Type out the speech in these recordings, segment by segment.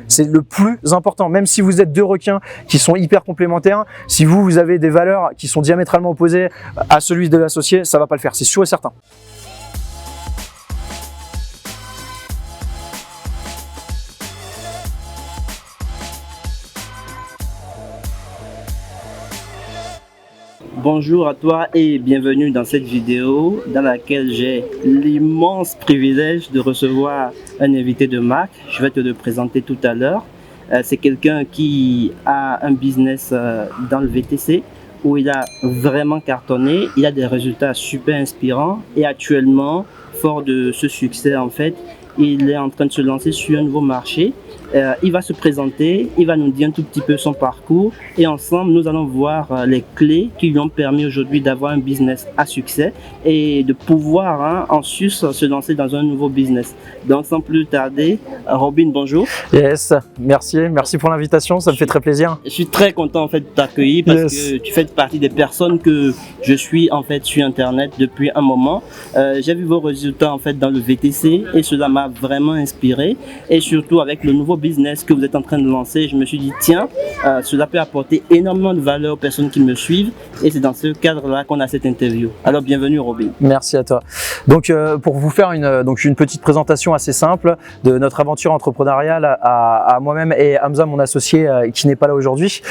c'est le plus important. Même si vous êtes deux requins qui sont hyper complémentaires, si vous avez des valeurs qui sont diamétralement opposées à celui de l'associé, ça va pas le faire, c'est sûr et certain. Bonjour à toi et bienvenue dans cette vidéo dans laquelle j'ai l'immense privilège de recevoir un invité de marque. Je vais te le présenter tout à l'heure. C'est quelqu'un qui a un business dans le VTC où il a vraiment cartonné. Il a des résultats super inspirants et actuellement, fort de ce succès en fait, il est en train de se lancer sur un nouveau marché. Il va se présenter, il va nous dire un tout petit peu son parcours et ensemble nous allons voir les clés qui lui ont permis aujourd'hui d'avoir un business à succès et de pouvoir en sus se lancer dans un nouveau business. Donc sans plus tarder, Robin, bonjour. Yes, merci pour l'invitation, ça me fait très plaisir. Je suis très content en fait de t'accueillir parce que tu fais partie des personnes que je suis en fait sur internet depuis un moment. J'ai vu vos résultats en fait dans le VTC et cela m'a vraiment inspiré et surtout avec le nouveau business que vous êtes en train de lancer, je me suis dit tiens, cela peut apporter énormément de valeur aux personnes qui me suivent et c'est dans ce cadre-là qu'on a cette interview. Alors bienvenue Robin. Merci à toi. Donc pour vous faire une petite présentation assez simple de notre aventure entrepreneuriale à moi-même et Hamza, mon associé qui n'est pas là aujourd'hui.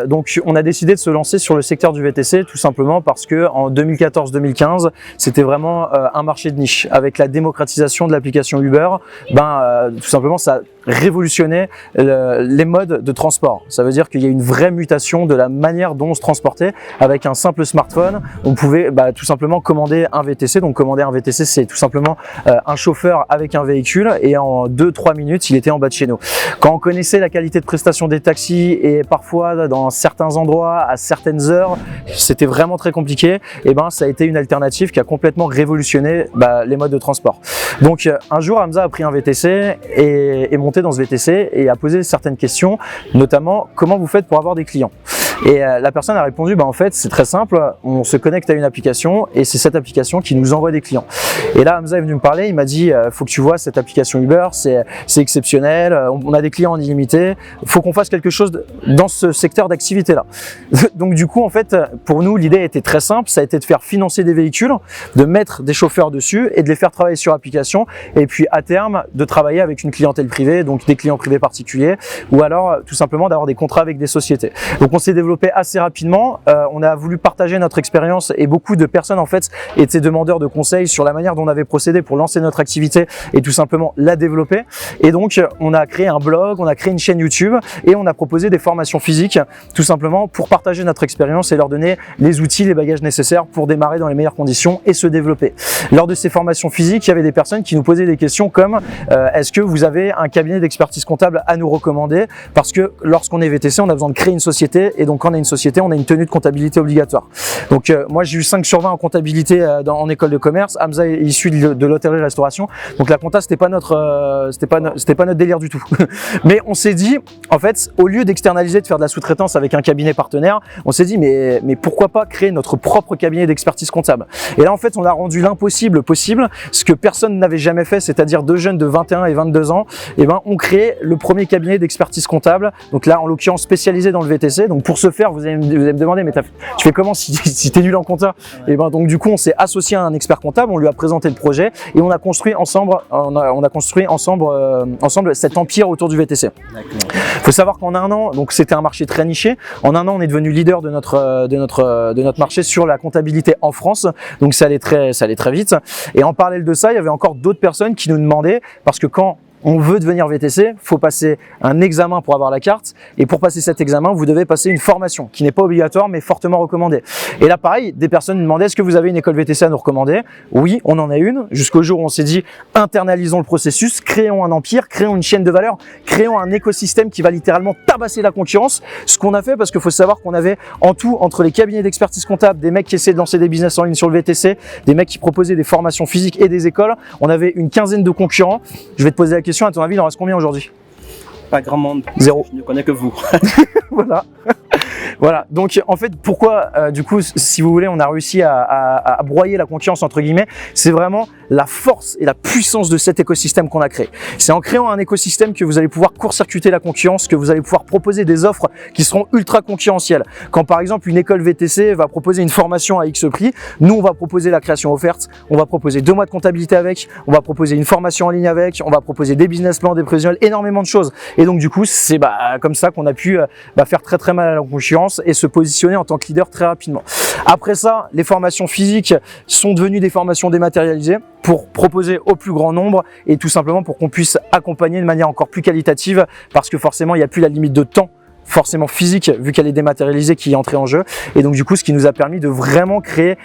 Donc on a décidé de se lancer sur le secteur du VTC tout simplement parce que en 2014-2015, c'était vraiment un marché de niche. Avec la démocratisation de l'application Uber, tout simplement ça révolutionner les modes de transport. Ça veut dire qu'il y a une vraie mutation de la manière dont on se transportait. Avec un simple smartphone, on pouvait tout simplement commander un VTC. Donc commander un VTC, c'est tout simplement un chauffeur avec un véhicule et en 2-3 minutes, il était en bas de chez nous. Quand on connaissait la qualité de prestation des taxis et parfois dans certains endroits, à certaines heures, c'était vraiment très compliqué, et ça a été une alternative qui a complètement révolutionné les modes de transport. Donc un jour, Hamza a pris un VTC et monté dans ce VTC et a posé certaines questions, notamment comment vous faites pour avoir des clients. Et la personne a répondu en fait c'est très simple, on se connecte à une application et c'est cette application qui nous envoie des clients. Et là Hamza est venu me parler, il m'a dit faut que tu vois cette application Uber, c'est exceptionnel, on a des clients en illimité, faut qu'on fasse quelque chose dans ce secteur d'activité là. Donc du coup en fait pour nous l'idée était très simple, ça a été de faire financer des véhicules, de mettre des chauffeurs dessus et de les faire travailler sur l'application et puis à terme de travailler avec une clientèle privée, donc des clients privés particuliers ou alors tout simplement d'avoir des contrats avec des sociétés. Donc on s'est développé assez rapidement, on a voulu partager notre expérience et beaucoup de personnes en fait étaient demandeurs de conseils sur la manière dont on avait procédé pour lancer notre activité et tout simplement la développer. Et donc on a créé un blog, on a créé une chaîne YouTube et on a proposé des formations physiques tout simplement pour partager notre expérience et leur donner les outils, les bagages nécessaires pour démarrer dans les meilleures conditions et se développer. Lors de ces formations physiques, il y avait des personnes qui nous posaient des questions comme est-ce que vous avez un cabinet d'expertise comptable à nous recommander, parce que lorsqu'on est VTC, on a besoin de créer une société et donc quand on a une société, on a une tenue de comptabilité obligatoire. Donc moi j'ai eu 5 sur 20 en comptabilité en école de commerce, Hamza est issu de l'hôtellerie-restauration, donc la compta c'était pas notre délire du tout. Mais on s'est dit en fait au lieu d'externaliser, de faire de la sous-traitance avec un cabinet partenaire, on s'est dit mais pourquoi pas créer notre propre cabinet d'expertise comptable. Et là en fait on a rendu l'impossible possible, ce que personne n'avait jamais fait, c'est-à-dire deux jeunes de 21 et 22 ans, ont créé le premier cabinet d'expertise comptable, donc là en l'occurrence spécialisé dans le VTC. Donc pour ce faire, vous allez me demander mais tu fais comment si t'es nul en compta? Et donc du coup on s'est associé à un expert comptable, on lui a présenté le projet et on a construit ensemble cet empire autour du VTC. Il faut savoir qu'en un an, donc c'était un marché très niché, en un an on est devenu leader de notre marché sur la comptabilité en France, donc ça allait très vite. Et en parallèle de ça, il y avait encore d'autres personnes qui nous demandaient, parce que quand on veut devenir VTC, faut passer un examen pour avoir la carte, et pour passer cet examen, vous devez passer une formation qui n'est pas obligatoire mais fortement recommandée. Et là pareil, des personnes nous demandaient est-ce que vous avez une école VTC à nous recommander? Oui, on en a une, jusqu'au jour où on s'est dit internalisons le processus, créons un empire, créons une chaîne de valeur, créons un écosystème qui va littéralement tabasser la concurrence. Ce qu'on a fait, parce qu'il faut savoir qu'on avait en tout, entre les cabinets d'expertise comptable, des mecs qui essaient de lancer des business en ligne sur le VTC, des mecs qui proposaient des formations physiques et des écoles, on avait une quinzaine de concurrents. Je vais te poser la question, à ton avis, il en reste combien aujourd'hui? Pas grand monde. Zéro. Je ne connais que vous. Voilà. Voilà, donc en fait, pourquoi du coup, si vous voulez, on a réussi à broyer la concurrence entre guillemets, c'est vraiment la force et la puissance de cet écosystème qu'on a créé. C'est en créant un écosystème que vous allez pouvoir court-circuiter la concurrence, que vous allez pouvoir proposer des offres qui seront ultra concurrentielles. Quand par exemple une école VTC va proposer une formation à X prix, nous on va proposer la création offerte, on va proposer 2 mois de comptabilité avec, on va proposer une formation en ligne avec, on va proposer des business plans, des prévisionnels, énormément de choses. Et donc du coup, c'est comme ça qu'on a pu faire très mal à la concurrence et se positionner en tant que leader très rapidement. Après ça, les formations physiques sont devenues des formations dématérialisées pour proposer au plus grand nombre et tout simplement pour qu'on puisse accompagner de manière encore plus qualitative parce que forcément, il n'y a plus la limite de temps forcément physique vu qu'elle est dématérialisée qui est entrée en jeu et donc du coup ce qui nous a permis de vraiment créer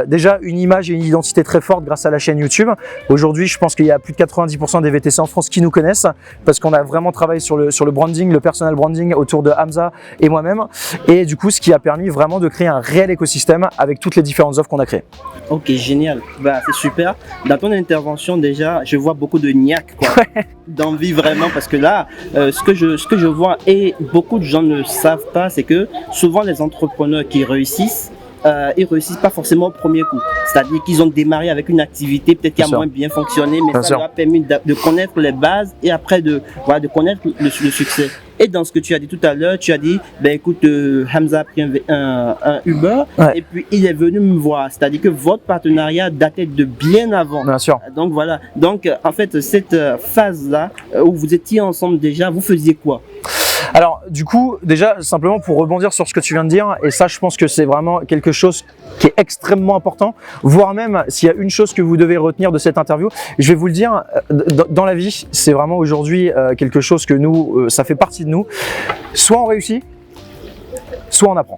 déjà une image et une identité très forte grâce à la chaîne YouTube. Aujourd'hui je pense qu'il y a plus de 90% des VTC en France qui nous connaissent parce qu'on a vraiment travaillé sur le branding, le personal branding autour de Hamza et moi-même et du coup ce qui a permis vraiment de créer un réel écosystème avec toutes les différentes offres qu'on a créées. Ok, génial, c'est super. Dans ton intervention déjà je vois beaucoup de niaque quoi. D'envie vraiment parce que là ce que je vois et beaucoup de gens ne savent pas, c'est que souvent les entrepreneurs qui réussissent, ils réussissent pas forcément au premier coup. C'est-à-dire qu'ils ont démarré avec une activité peut-être qui a moins bien fonctionné, mais ça leur a permis de connaître les bases et après de connaître le succès. Et dans ce que tu as dit tout à l'heure, tu as dit, écoute, Hamza a pris un Uber et puis il est venu me voir. C'est-à-dire que votre partenariat datait de bien avant. Bien sûr. Donc voilà. Donc en fait, cette phase-là où vous étiez ensemble déjà, vous faisiez quoi? Alors du coup, déjà simplement pour rebondir sur ce que tu viens de dire, et ça je pense que c'est vraiment quelque chose qui est extrêmement important, voire même s'il y a une chose que vous devez retenir de cette interview, je vais vous le dire, dans la vie, c'est vraiment aujourd'hui quelque chose que nous, ça fait partie de nous, soit on réussit, soit on apprend.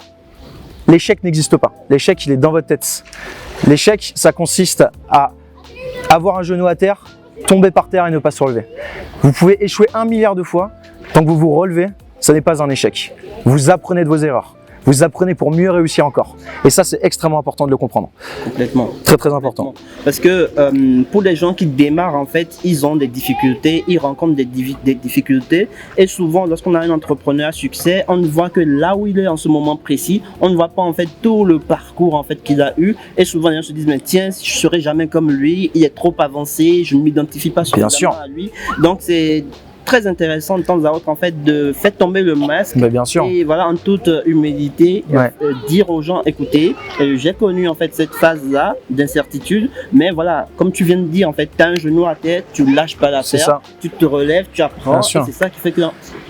L'échec n'existe pas, l'échec il est dans votre tête. L'échec ça consiste à avoir un genou à terre, tomber par terre et ne pas se relever. Vous pouvez échouer 1 milliard de fois, tant que vous vous relevez, ça n'est pas un échec. Vous apprenez de vos erreurs. Vous apprenez pour mieux réussir encore. Et ça, c'est extrêmement important de le comprendre. Complètement. Très important. Parce que pour les gens qui démarrent, en fait, ils ont des difficultés, ils rencontrent des difficultés. Et souvent, lorsqu'on a un entrepreneur à succès, on ne voit que là où il est en ce moment précis. On ne voit pas en fait tout le parcours en fait qu'il a eu. Et souvent, les gens se disent, mais tiens, je ne serai jamais comme lui, il est trop avancé, je ne m'identifie pas suffisamment à lui. Donc, c'est très intéressant de temps à autre en fait de faire tomber le masque bien sûr. Et voilà en toute humilité dire aux gens écoutez j'ai connu en fait cette phase là d'incertitude mais voilà comme tu viens de dire en fait tu as un genou à terre, tu lâches pas l'affaire, tu te relèves, tu apprends et c'est ça qui fait que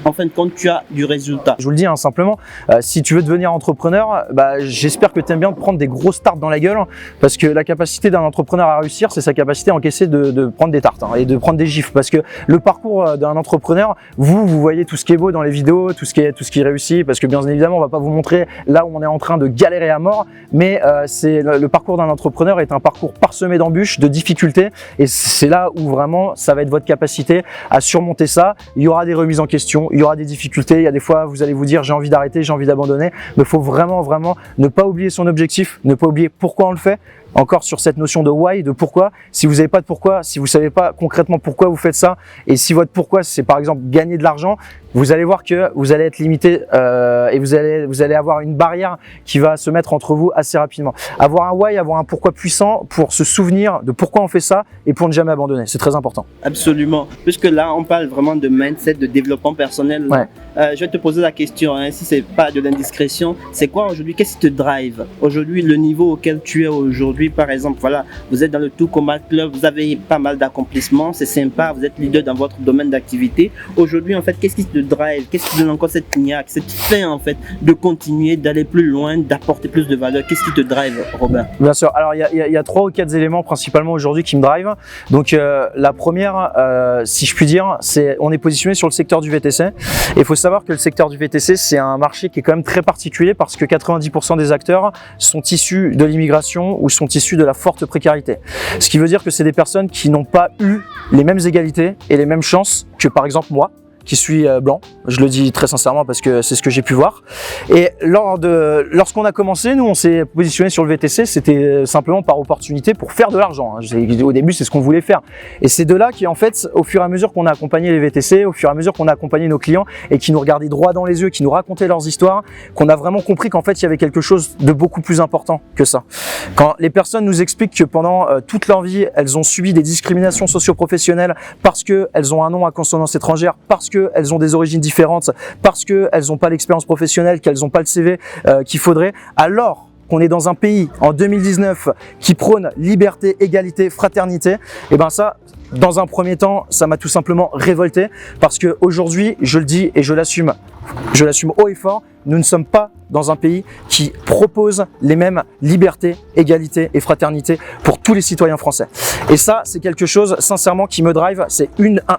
en fin de compte tu as du résultat. Je vous le dis simplement si tu veux devenir entrepreneur j'espère que tu aimes bien prendre des grosses tartes dans la gueule parce que la capacité d'un entrepreneur à réussir c'est sa capacité à encaisser de prendre des tartes et de prendre des gifles parce que le parcours d'un entrepreneur, vous voyez tout ce qui est beau dans les vidéos, tout ce qui réussit, parce que bien évidemment, on va pas vous montrer là où on est en train de galérer à mort, mais c'est le parcours d'un entrepreneur est un parcours parsemé d'embûches, de difficultés, et c'est là où vraiment ça va être votre capacité à surmonter ça. Il y aura des remises en question, il y aura des difficultés, il y a des fois vous allez vous dire j'ai envie d'arrêter, j'ai envie d'abandonner, mais il faut vraiment ne pas oublier son objectif, ne pas oublier pourquoi on le fait. Encore sur cette notion de why, de pourquoi. Si vous n'avez pas de pourquoi, si vous savez pas concrètement pourquoi vous faites ça, et si votre pourquoi c'est par exemple gagner de l'argent, vous allez voir que vous allez être limité et vous allez avoir une barrière qui va se mettre entre vous assez rapidement. Avoir un why, avoir un pourquoi puissant pour se souvenir de pourquoi on fait ça et pour ne jamais abandonner, c'est très important. Absolument, puisque là on parle vraiment de mindset, de développement personnel. Je vais te poser la question, si c'est pas de l'indiscrétion, c'est quoi aujourd'hui, qu'est-ce qui te drive aujourd'hui, le niveau auquel tu es aujourd'hui? Par exemple, voilà, vous êtes dans le Tout Combat Club, vous avez pas mal d'accomplissements, c'est sympa, vous êtes leader dans votre domaine d'activité. Aujourd'hui, en fait, qu'est-ce qui te drive? Qu'est-ce qui te donne encore cette niaque, cette faim, en fait, de continuer, d'aller plus loin, d'apporter plus de valeur? Qu'est-ce qui te drive, Robin? Bien sûr. Alors, il y a 3 ou 4 éléments principalement aujourd'hui qui me drive. Donc, la première, si je puis dire, c'est on est positionné sur le secteur du VTC. Et il faut savoir que le secteur du VTC, c'est un marché qui est quand même très particulier parce que 90% des acteurs sont issus de l'immigration ou sont issus de la forte précarité. Ce qui veut dire que c'est des personnes qui n'ont pas eu les mêmes égalités et les mêmes chances que par exemple moi, qui suis blanc. Je le dis très sincèrement parce que c'est ce que j'ai pu voir. Et lorsqu'on a commencé, nous on s'est positionné sur le VTC, c'était simplement par opportunité pour faire de l'argent. Au début, c'est ce qu'on voulait faire. Et c'est de là qui en fait, au fur et à mesure qu'on a accompagné les VTC, au fur et à mesure qu'on a accompagné nos clients et qui nous regardaient droit dans les yeux, qui nous racontaient leurs histoires, qu'on a vraiment compris qu'en fait, il y avait quelque chose de beaucoup plus important que ça. Quand les personnes nous expliquent que pendant toute leur vie, elles ont subi des discriminations socio-professionnelles parce qu'elles ont un nom à consonance étrangère, parce qu'elles ont des origines différentes, parce qu'elles n'ont pas l'expérience professionnelle, qu'elles n'ont pas le CV qu'il faudrait, alors qu'on est dans un pays en 2019 qui prône liberté, égalité, fraternité, et ben ça, dans un premier temps, ça m'a tout simplement révolté parce que aujourd'hui, je le dis et je l'assume haut et fort, nous ne sommes pas dans un pays qui propose les mêmes libertés, égalité et fraternité pour tous les citoyens français. Et ça, c'est quelque chose, sincèrement, qui me drive. C'est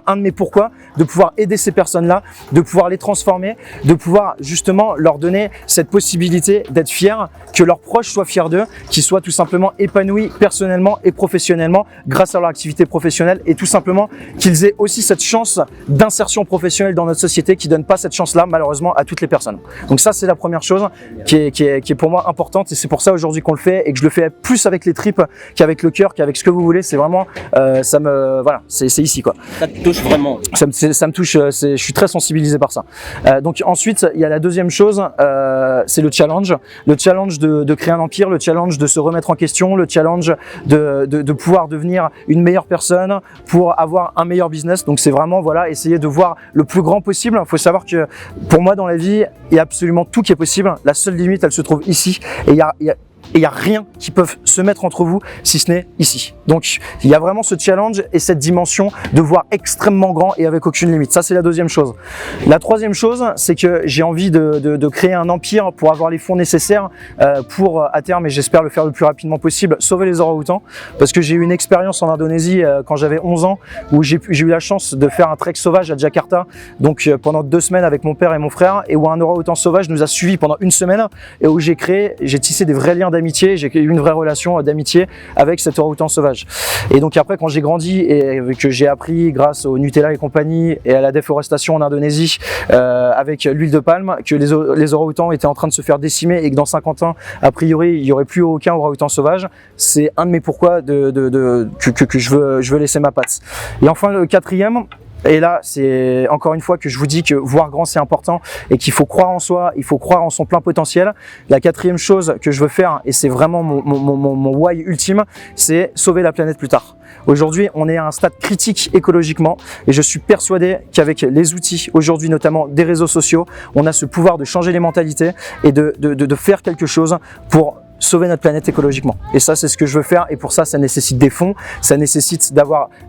un de mes pourquoi, de pouvoir aider ces personnes-là, de pouvoir les transformer, de pouvoir justement leur donner cette possibilité d'être fiers, que leurs proches soient fiers d'eux, qu'ils soient tout simplement épanouis personnellement et professionnellement grâce à leur activité professionnelle et tout simplement qu'ils aient aussi cette chance d'insertion professionnelle dans notre société qui ne donne pas cette chance-là, malheureusement, à toutes les personnes. Donc ça, c'est la première chose qui est pour moi importante et c'est pour ça aujourd'hui qu'on le fait et que je le fais plus avec les tripes qu'avec le cœur, qu'avec ce que vous voulez. C'est vraiment, voilà, c'est ici quoi. Ça te touche vraiment. Ça me touche, je suis très sensibilisé par ça. Donc ensuite, il y a la deuxième chose, c'est le challenge de créer un empire, le challenge de se remettre en question, le challenge de pouvoir devenir une meilleure personne pour avoir un meilleur business. Donc c'est vraiment, voilà, essayer de voir le plus grand possible. Il faut savoir que pour moi dans la vie, il y a absolument tout qui est possible. La seule limite, elle se trouve ici. Et il n'y a rien qui peut se mettre entre vous si ce n'est ici. Donc il y a vraiment ce challenge et cette dimension de voir extrêmement grand et avec aucune limite. Ça, c'est la deuxième chose. La troisième chose, c'est que j'ai envie de créer un empire pour avoir les fonds nécessaires pour à terme, et j'espère le faire le plus rapidement possible, sauver les orang-outans. Parce que j'ai eu une expérience en Indonésie quand j'avais 11 ans où j'ai eu la chance de faire un trek sauvage à Jakarta, donc pendant 2 semaines avec mon père et mon frère, et où un orang-outan sauvage nous a suivis pendant 1 semaine et où j'ai tissé des vrais liens d'amitié, j'ai eu une vraie relation d'amitié avec cet orang-outan sauvage. Et donc après, quand j'ai grandi et que j'ai appris grâce au Nutella et compagnie et à la déforestation en Indonésie avec l'huile de palme que les orang-outans étaient en train de se faire décimer et que dans 50 ans, a priori, il n'y aurait plus aucun orang-outan sauvage, c'est un de mes pourquoi que je veux laisser ma patte. Et enfin, le quatrième, et là, c'est encore une fois que je vous dis que voir grand, c'est important et qu'il faut croire en soi, il faut croire en son plein potentiel. La quatrième chose que je veux faire, et c'est vraiment mon why ultime, c'est sauver la planète plus tard. Aujourd'hui, on est à un stade critique écologiquement et je suis persuadé qu'avec les outils, aujourd'hui notamment des réseaux sociaux, on a ce pouvoir de changer les mentalités et de faire quelque chose pour sauver notre planète écologiquement. Et ça, c'est ce que je veux faire. Et pour ça, ça nécessite des fonds, ça nécessite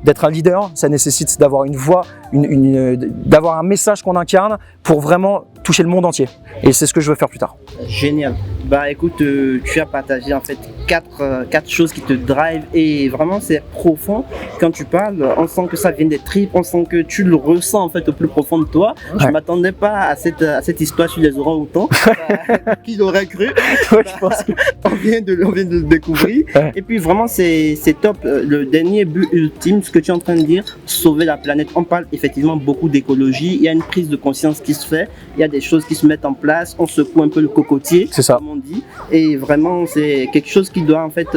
d'être un leader, ça nécessite d'avoir une voix, d'avoir un message qu'on incarne pour vraiment toucher le monde entier. Et c'est ce que je veux faire plus tard. Génial. Bah écoute, tu as partagé en fait quatre choses qui te drive et vraiment c'est profond. Quand tu parles, on sent que ça vient des tripes, on sent que tu le ressens en fait au plus profond de toi. Ouais. Je m'attendais pas à cette histoire sur les orang-outans. Qui l'aurait cru? Ouais, je pense que... on vient de le découvrir. Ouais. Et puis vraiment c'est top. Le dernier but ultime, ce que tu es en train de dire, sauver la planète. On parle effectivement beaucoup d'écologie. Il y a une prise de conscience qui se fait. Il y a des choses qui se mettent en place. On secoue un peu le cocotier, comme on dit. Et vraiment c'est quelque chose qui doit en fait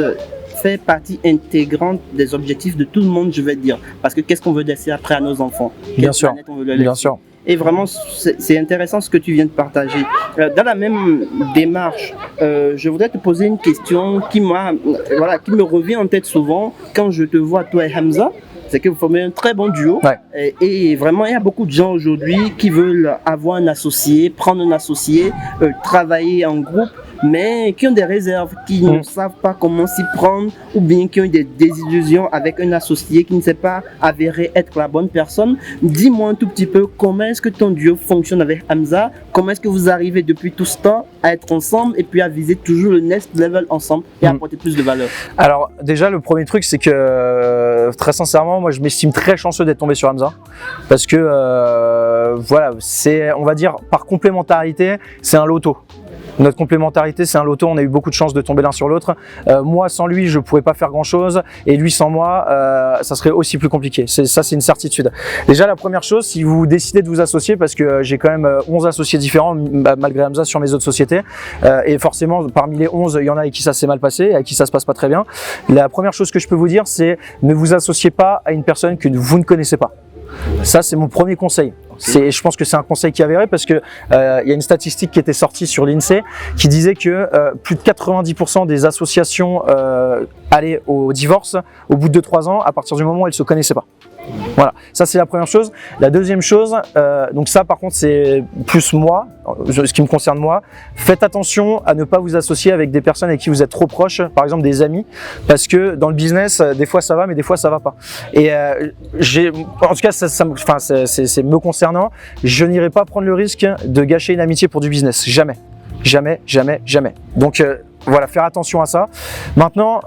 faire partie intégrante des objectifs de tout le monde, je vais dire. Parce que qu'est-ce qu'on veut laisser après à nos enfants? Bien sûr. Bien sûr. Et vraiment, c'est intéressant ce que tu viens de partager. Dans la même démarche, je voudrais te poser une question qui me revient en tête souvent quand je te vois, toi et Hamza. C'est que vous formez un très bon duo. Ouais. Et vraiment, il y a beaucoup de gens aujourd'hui qui veulent avoir un associé, prendre un associé, travailler en groupe, mais qui ont des réserves, qui ne savent pas comment s'y prendre, ou bien qui ont des désillusions avec un associé qui ne s'est pas avéré être la bonne personne. Dis-moi un tout petit peu comment est-ce que ton duo fonctionne avec Hamza, comment est-ce que vous arrivez depuis tout ce temps à être ensemble et puis à viser toujours le next level ensemble et à apporter plus de valeur. Alors déjà, le premier truc, c'est que très sincèrement, moi je m'estime très chanceux d'être tombé sur Hamza parce que voilà, c'est, on va dire, par complémentarité, c'est un loto. Notre complémentarité, c'est un loto. On a eu beaucoup de chance de tomber l'un sur l'autre. Moi, sans lui, je pourrais pas faire grand-chose, et lui sans moi, ça serait aussi plus compliqué. Ça, c'est une certitude. Déjà, la première chose, si vous décidez de vous associer, parce que j'ai quand même 11 associés différents, malgré Hamza, sur mes autres sociétés, et forcément, parmi les 11, il y en a avec qui ça s'est mal passé, avec qui ça se passe pas très bien. La première chose que je peux vous dire, c'est ne vous associez pas à une personne que vous ne connaissez pas. Ça, c'est mon premier conseil. Je pense que c'est un conseil qui est avéré, parce que il y a une statistique qui était sortie sur l'INSEE qui disait que plus de 90% des associations allaient au divorce au bout de 2-3 ans, à partir du moment où elles se connaissaient pas. Voilà, ça c'est la première chose. La deuxième chose, donc ça par contre c'est plus moi, ce qui me concerne moi, faites attention à ne pas vous associer avec des personnes avec qui vous êtes trop proches, par exemple des amis, parce que dans le business, des fois ça va, mais des fois ça va pas. Et en tout cas, c'est me concernant, je n'irai pas prendre le risque de gâcher une amitié pour du business, jamais. Jamais, jamais, jamais. Donc voilà, faire attention à ça. Maintenant,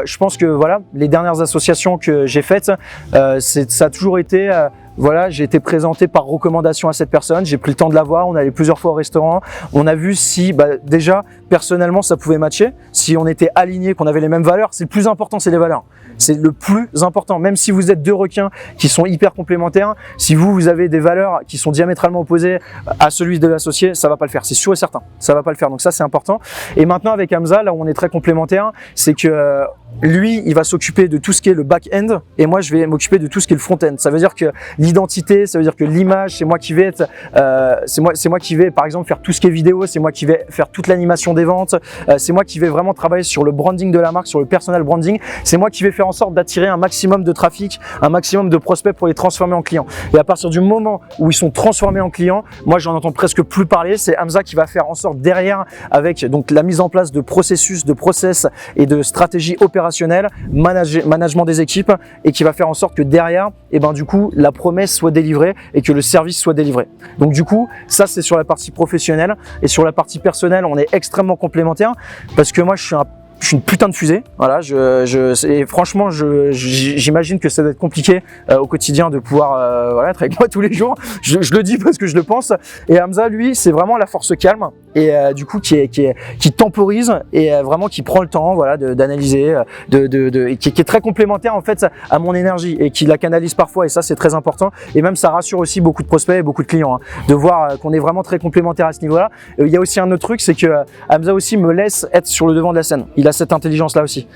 je pense que voilà, les dernières associations que j'ai faites, ça a toujours été voilà, j'ai été présenté par recommandation à cette personne, j'ai pris le temps de la voir, on allait plusieurs fois au restaurant, on a vu si déjà personnellement ça pouvait matcher, si on était alignés, qu'on avait les mêmes valeurs. C'est le plus important, c'est les valeurs. C'est le plus important. Même si vous êtes deux requins qui sont hyper complémentaires, si vous avez des valeurs qui sont diamétralement opposées à celui de l'associé, ça va pas le faire. C'est sûr et certain, ça va pas le faire. Donc ça, c'est important. Et maintenant avec Hamza, là où on est très complémentaires, c'est que lui, il va s'occuper de tout ce qui est le back-end, et moi, je vais m'occuper de tout ce qui est le front-end. Ça veut dire que l'identité, ça veut dire que l'image, c'est moi qui vais être, c'est moi qui vais, par exemple, faire tout ce qui est vidéo, c'est moi qui vais faire toute l'animation des ventes, c'est moi qui vais vraiment travailler sur le branding de la marque, sur le personal branding, c'est moi qui vais faire en sorte d'attirer un maximum de trafic, un maximum de prospects pour les transformer en clients. Et à partir du moment où ils sont transformés en clients, moi, j'en entends presque plus parler. C'est Hamza qui va faire en sorte derrière, avec donc la mise en place de processus, de process et de stratégies opérationnelles, management des équipes, et qui va faire en sorte que derrière, et du coup, la promesse soit délivrée et que le service soit délivré. Donc du coup, ça c'est sur la partie professionnelle, et sur la partie personnelle, on est extrêmement complémentaires, parce que moi je suis une putain de fusée, voilà. Et franchement, j'imagine que ça doit être compliqué au quotidien de pouvoir voilà, être avec moi tous les jours. Je le dis parce que je le pense. Et Hamza, lui, c'est vraiment la force calme, et du coup qui temporise, et vraiment qui prend le temps, voilà, d'analyser, et qui est très complémentaire en fait à mon énergie, et qui la canalise parfois. Et ça, c'est très important. Et même ça rassure aussi beaucoup de prospects et beaucoup de clients, hein, de voir qu'on est vraiment très complémentaires à ce niveau-là. Il y a aussi un autre truc, c'est que Hamza aussi me laisse être sur le devant de la scène. Il a cette intelligence-là aussi.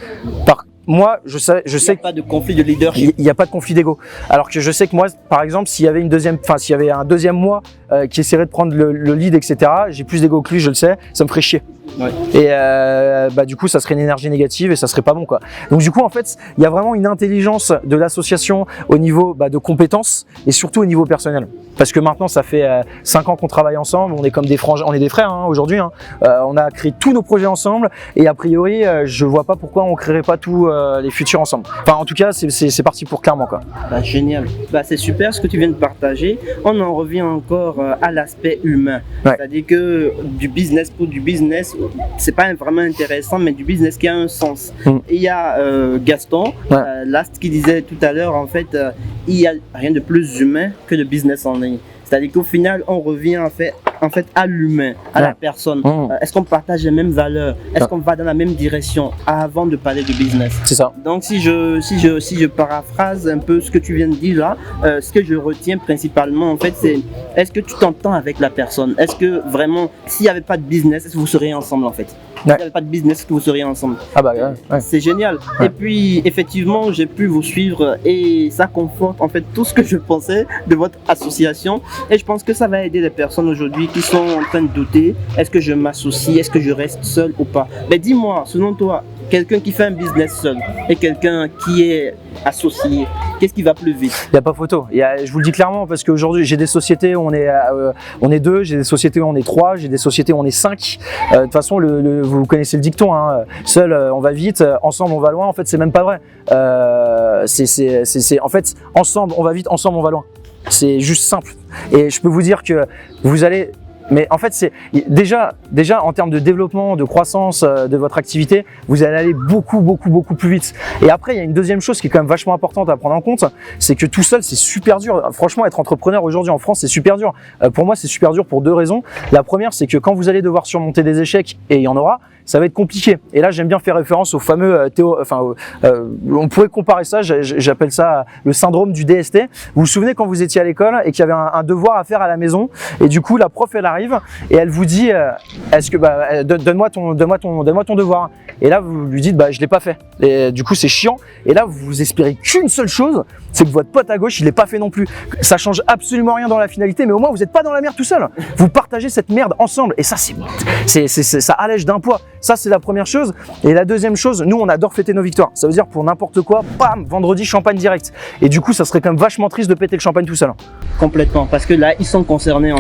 Moi, je sais il n'y a pas de conflit de leadership. Il n'y a pas de conflit d'ego. Alors que je sais que moi, par exemple, s'il y avait un deuxième moi qui essaierait de prendre le lead, etc., j'ai plus d'ego que lui, je le sais, ça me ferait chier. Ouais. Et du coup, ça serait une énergie négative et ça serait pas bon, quoi. Donc du coup, en fait, il y a vraiment une intelligence de l'association au niveau de compétences, et surtout au niveau personnel. Parce que maintenant, ça fait 5 ans qu'on travaille ensemble, on est comme des frangins, on est des frères, hein, aujourd'hui. Hein. On a créé tous nos projets ensemble, et a priori, je vois pas pourquoi on créerait pas tous les futurs ensemble. Enfin, en tout cas, c'est parti pour clairement, quoi. Génial. C'est super ce que tu viens de partager. On en revient encore à l'aspect humain. Ouais. C'est-à-dire que du business pour du business, c'est pas vraiment intéressant, mais du business qui a un sens. Et il y a Gaston, Last, qui disait tout à l'heure, en fait, il n'y a rien de plus humain que le business en ligne. C'est-à-dire qu'au final, on revient en fait à l'humain, à la personne. Est-ce qu'on partage les mêmes valeurs? Est-ce qu'on va dans la même direction avant de parler de business? C'est ça. Donc si je paraphrase un peu ce que tu viens de dire là, ce que je retiens principalement en fait, c'est est-ce que tu t'entends avec la personne? Est-ce que vraiment, s'il n'y avait pas de business, est-ce que vous seriez ensemble en fait? S'il n'y avait pas de business, est-ce que vous seriez ensemble? C'est génial. Et puis effectivement, j'ai pu vous suivre, et ça conforte en fait tout ce que je pensais de votre association, et je pense que ça va aider les personnes aujourd'hui qui sont en train de douter. Est-ce que je m'associe? Est-ce que je reste seul ou pas? Mais dis-moi, selon toi, quelqu'un qui fait un business seul et quelqu'un qui est associé, qu'est-ce qui va plus vite? Il n'y a pas photo. Je vous le dis clairement, parce qu'aujourd'hui, j'ai des sociétés où on est 2, j'ai des sociétés où on est 3, j'ai des sociétés où on est 5. De toute façon, vous connaissez le dicton, hein, seul on va vite, ensemble on va loin. En fait, c'est même pas vrai. En fait, ensemble on va vite, ensemble on va loin. C'est juste simple. Et je peux vous dire que vous allez Mais en fait, c'est déjà en termes de développement, de croissance de votre activité, vous allez aller beaucoup plus vite. Et après, il y a une deuxième chose qui est quand même vachement importante à prendre en compte, c'est que tout seul, c'est super dur. Franchement, être entrepreneur aujourd'hui en France, c'est super dur. Pour moi, c'est super dur pour 2 raisons. La première, c'est que quand vous allez devoir surmonter des échecs, et il y en aura, ça va être compliqué. Et là, j'aime bien faire référence au fameux on pourrait comparer ça, j'appelle ça le syndrome du DST. Vous vous souvenez quand vous étiez à l'école et qu'il y avait un devoir à faire à la maison, et du coup, la prof, elle arrive et elle vous dit, est-ce que donne-moi ton devoir. Et là, vous lui dites, je l'ai pas fait. Et du coup, c'est chiant. Et là, vous espérez qu'une seule chose, c'est que votre pote à gauche, il l'ait pas fait non plus. Ça change absolument rien dans la finalité, mais au moins, vous n'êtes pas dans la merde tout seul. Vous partagez cette merde ensemble. Et ça, ça allège d'un poids. Ça, c'est la première chose. Et la deuxième chose, nous, on adore fêter nos victoires. Ça veut dire pour n'importe quoi, bam, vendredi, champagne direct. Et du coup, ça serait quand même vachement triste de péter le champagne tout seul. Complètement, parce que là, ils sont concernés.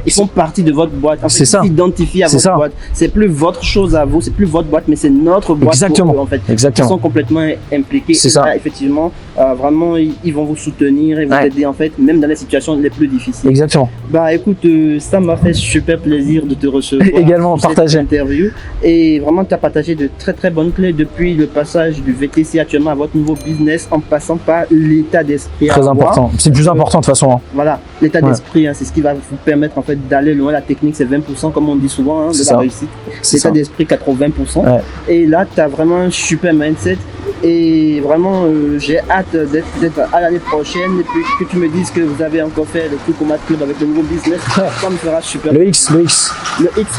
Ils font partie de votre boîte. En fait, c'est ça. Ils s'identifient à votre boîte. C'est plus votre chose à vous, c'est plus votre boîte, mais c'est notre boîte. Exactement. Pour eux, en fait. Exactement. Ils sont complètement impliqués. C'est ça. Là, effectivement, vraiment, ils vont vous soutenir et vous aider, en fait, même dans les situations les plus difficiles. Exactement. Écoute, ça m'a fait super plaisir de te recevoir. Également, partager. Interview. Et vraiment, tu as partagé de très bonnes clés depuis le passage du VTC actuellement à votre nouveau business, en passant par l'état d'esprit. Très important. C'est le plus important de toute façon. Voilà, l'état d'esprit, c'est ce qui va vous permettre en fait d'aller loin. La technique, c'est 20%, comme on dit souvent, de la réussite. L'état d'esprit, 80%. Et là, tu as vraiment un super mindset. Et vraiment, j'ai hâte d'être à l'année prochaine. Et puis que tu me dises que vous avez encore fait le truc au Mat Club avec le nouveau business. Ça me fera super. Le X. Le X,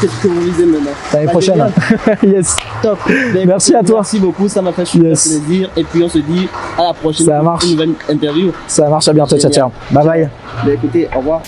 qu'est-ce que vous visez maintenant? L'année prochaine. Yes. Top. Merci à toi. Merci beaucoup, ça m'a fait super plaisir. Et puis on se dit à la prochaine. Ça marche. Une nouvelle interview. Ça marche, à bientôt. Ciao. Bye bye. Écoutez, au revoir.